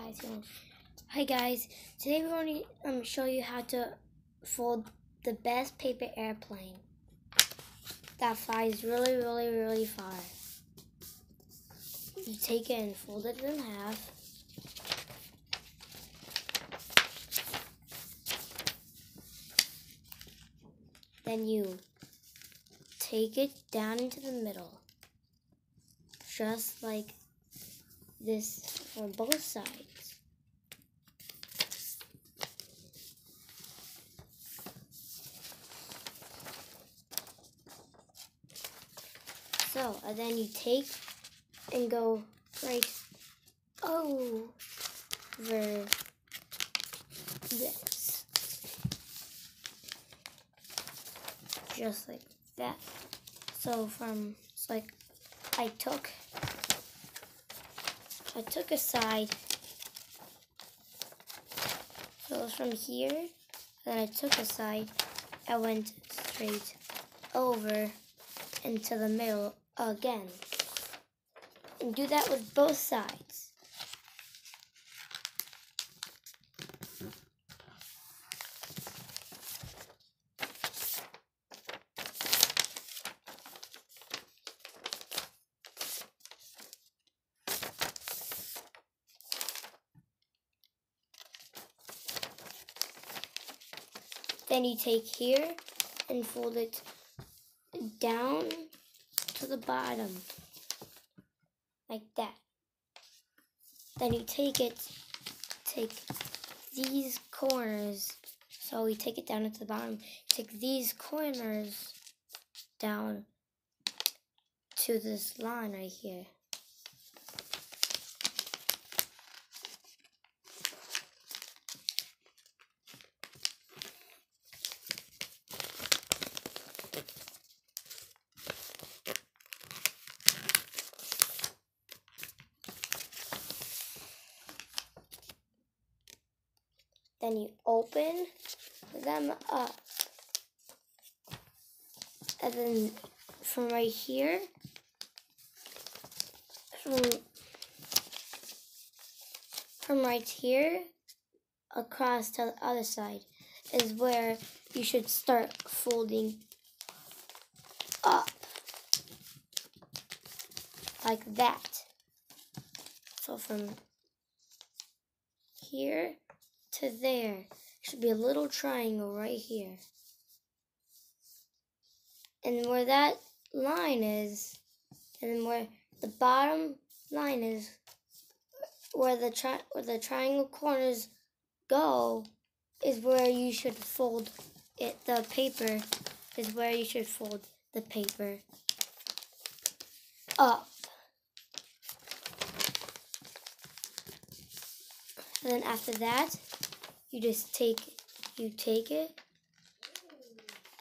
guys. Hi guys, today we're going to show you how to fold the best paper airplane that flies really far. You take it and fold it in half. Then you take it down into the middle, just like this for both sides. So, and then you take and go right over this. Just like that. So it's like I took a side. So it was from here, then I took a side, I went straight over into the middle again. And do that with both sides. Then you take here and fold it down to the bottom, like that. Then you take these corners, so we take it down to the bottom, take these corners down to this line right here. Then you open them up. And then from right here, from right here across to the other side is where you should start folding up. Like that. So from here to there should be a little triangle right here. And where that line is, and then where the bottom line is, where the triangle corners go, is where you should fold it. The paper is where you should fold the paper up. And then after that, you just take it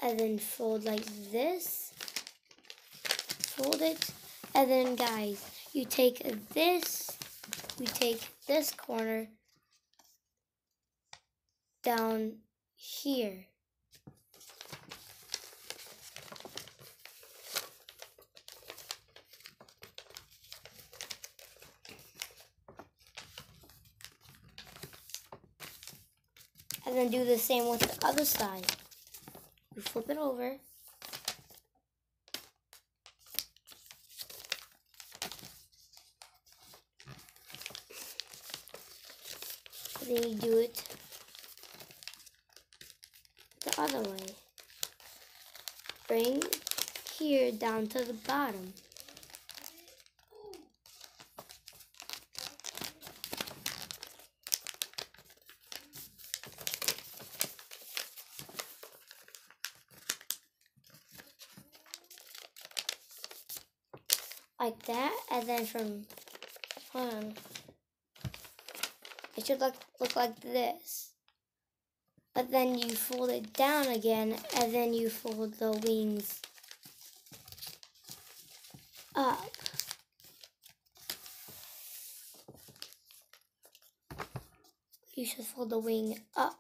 and then fold like this. Fold it, and then guys, you take this corner down here. And then do the same with the other side. You flip it over. And then you do it the other way. Bring here down to the bottom. Like that, and then it should look like this. But then you fold it down again, and then you fold the wings up. You should fold the wing up,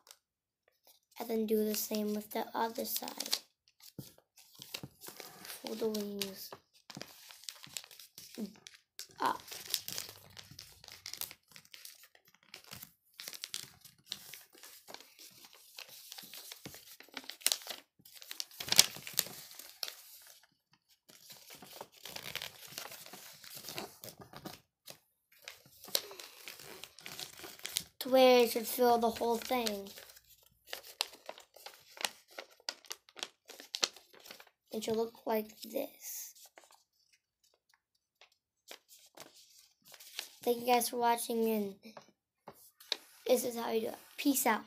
and then do the same with the other side. Fold the wings up. where it should fill the whole thing. It should look like this. Thank you guys for watching, and this is how you do it. Peace out.